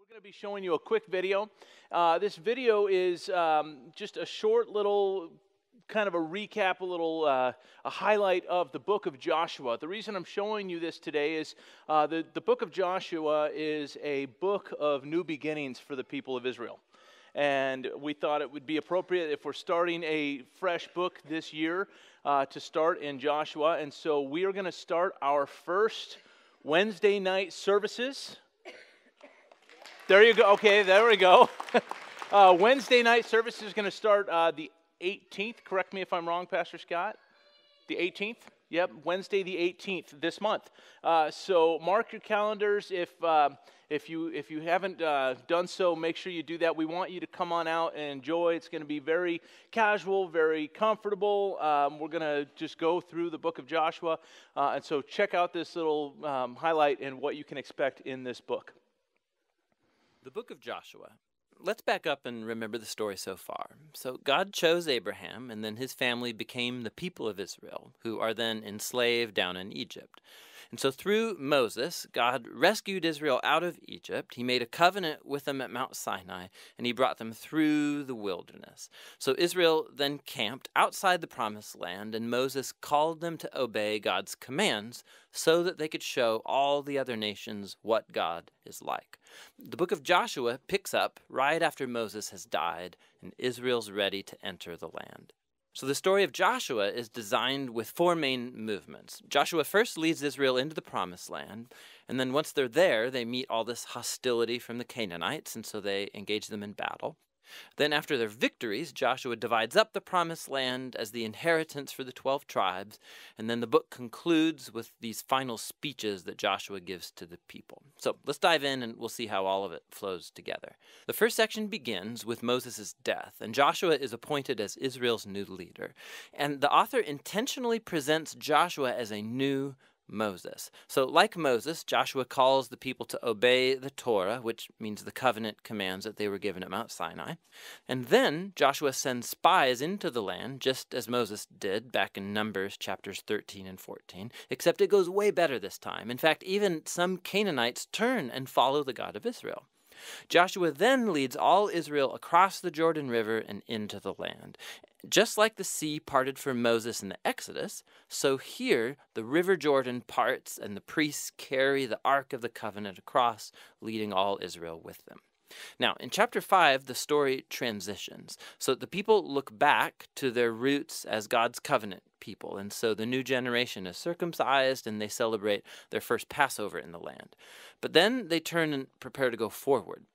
We're going to be showing you a quick video. This video is just a short little kind of a recap, a highlight of the book of Joshua. The reason I'm showing you this today is the book of Joshua is a book of new beginnings for the people of Israel. And we thought it would be appropriate if we're starting a fresh book this year to start in Joshua. And so we are going to start our first Wednesday night services. There you go. Okay, there we go. Wednesday night service is going to start the 18th. Correct me if I'm wrong, Pastor Scott. The 18th? Yep, Wednesday the 18th this month. So mark your calendars. If you haven't done so, make sure you do that. We want you to come on out and enjoy. It's going to be very casual, very comfortable. We're going to just go through the book of Joshua. And so check out this little highlight and what you can expect in this book. The book of Joshua. Let's back up and remember the story so far. So God chose Abraham, and then his family became the people of Israel, who are then enslaved down in Egypt. And so through Moses, God rescued Israel out of Egypt. He made a covenant with them at Mount Sinai, and he brought them through the wilderness. So Israel then camped outside the promised land, and Moses called them to obey God's commands so that they could show all the other nations what God is like. The book of Joshua picks up right after Moses has died, and Israel's ready to enter the land. So the story of Joshua is designed with four main movements. Joshua first leads Israel into the promised land, and then once they're there, they meet all this hostility from the Canaanites, and so they engage them in battle. Then after their victories, Joshua divides up the promised land as the inheritance for the 12 tribes, and then the book concludes with these final speeches that Joshua gives to the people. So let's dive in and we'll see how all of it flows together. The first section begins with Moses' death, and Joshua is appointed as Israel's new leader. And the author intentionally presents Joshua as a new Moses. So like Moses, Joshua calls the people to obey the Torah, which means the covenant commands that they were given at Mount Sinai. And then Joshua sends spies into the land, just as Moses did back in Numbers chapters 13 and 14, except it goes way better this time. In fact, even some Canaanites turn and follow the God of Israel. Joshua then leads all Israel across the Jordan River and into the land. Just like the sea parted for Moses in the Exodus, so here the river Jordan parts and the priests carry the Ark of the Covenant across, leading all Israel with them. Now, in chapter 5, the story transitions. So the people look back to their roots as God's covenant people, and so the new generation is circumcised and they celebrate their first Passover in the land. But then they turn and prepare to go forward.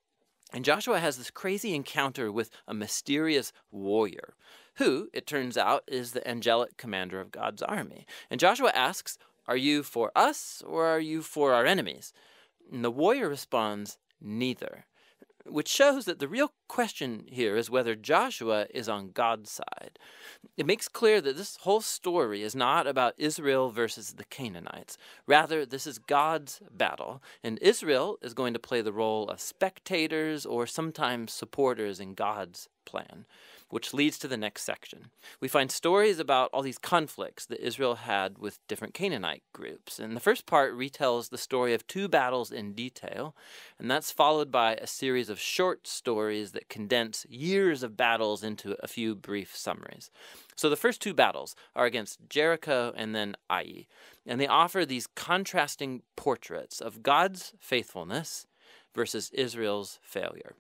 And Joshua has this crazy encounter with a mysterious warrior, who, it turns out, is the angelic commander of God's army. And Joshua asks, "Are you for us or are you for our enemies?" And the warrior responds, "Neither," which shows that the real question here is whether Joshua is on God's side. It makes clear that this whole story is not about Israel versus the Canaanites. Rather, this is God's battle, and Israel is going to play the role of spectators or sometimes supporters in God's plan, which leads to the next section. We find stories about all these conflicts that Israel had with different Canaanite groups. And the first part retells the story of two battles in detail, and that's followed by a series of short stories that condense years of battles into a few brief summaries. So the first two battles are against Jericho and then Ai, and they offer these contrasting portraits of God's faithfulness versus Israel's failure.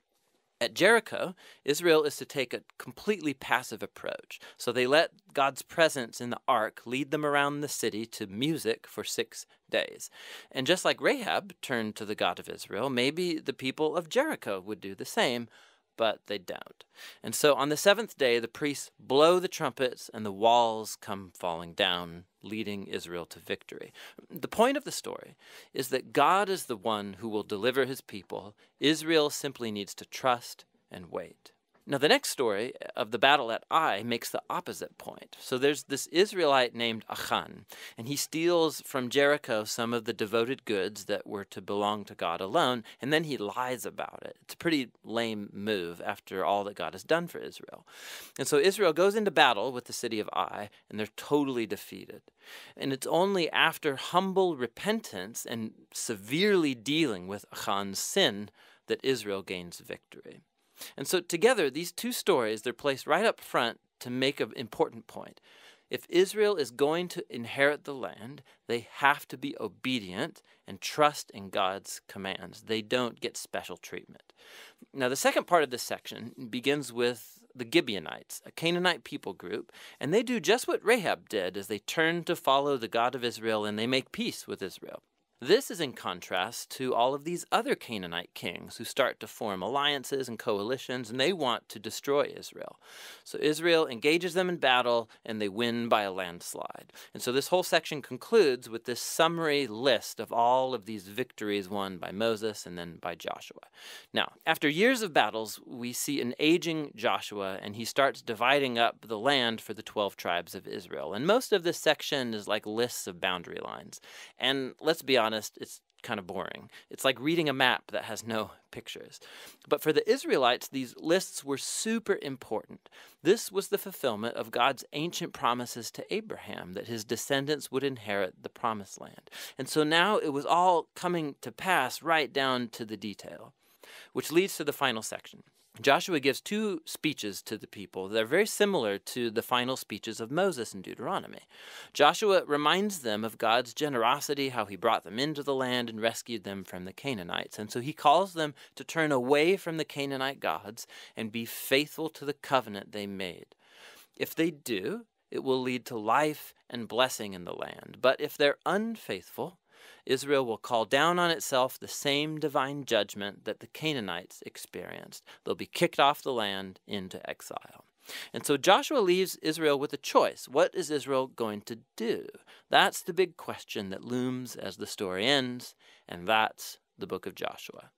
At Jericho, Israel is to take a completely passive approach. So they let God's presence in the ark lead them around the city to music for 6 days. And just like Rahab turned to the God of Israel, maybe the people of Jericho would do the same, but they don't. And so on the seventh day, the priests blow the trumpets and the walls come falling down, leading Israel to victory. The point of the story is that God is the one who will deliver his people. Israel simply needs to trust and wait. Now, the next story of the battle at Ai makes the opposite point. So there's this Israelite named Achan, and he steals from Jericho some of the devoted goods that were to belong to God alone, and then he lies about it. It's a pretty lame move after all that God has done for Israel. And so Israel goes into battle with the city of Ai, and they're totally defeated. And it's only after humble repentance and severely dealing with Achan's sin that Israel gains victory. And so together, these two stories, they're placed right up front to make an important point. If Israel is going to inherit the land, they have to be obedient and trust in God's commands. They don't get special treatment. Now, the second part of this section begins with the Gibeonites, a Canaanite people group, and they do just what Rahab did as they turn to follow the God of Israel and they make peace with Israel. This is in contrast to all of these other Canaanite kings who start to form alliances and coalitions, and they want to destroy Israel. So Israel engages them in battle, and they win by a landslide. And so this whole section concludes with this summary list of all of these victories won by Moses and then by Joshua. Now, after years of battles, we see an aging Joshua, and he starts dividing up the land for the 12 tribes of Israel. And most of this section is like lists of boundary lines. And let's be honest, it's kind of boring. It's like reading a map that has no pictures. But for the Israelites, these lists were super important. This was the fulfillment of God's ancient promises to Abraham that his descendants would inherit the promised land. And so now it was all coming to pass right down to the detail, which leads to the final section. Joshua gives two speeches to the people that are very similar to the final speeches of Moses in Deuteronomy. Joshua reminds them of God's generosity, how he brought them into the land and rescued them from the Canaanites. And so he calls them to turn away from the Canaanite gods and be faithful to the covenant they made. If they do, it will lead to life and blessing in the land. But if they're unfaithful, Israel will call down on itself the same divine judgment that the Canaanites experienced. They'll be kicked off the land into exile. And so Joshua leaves Israel with a choice. What is Israel going to do? That's the big question that looms as the story ends, and that's the book of Joshua.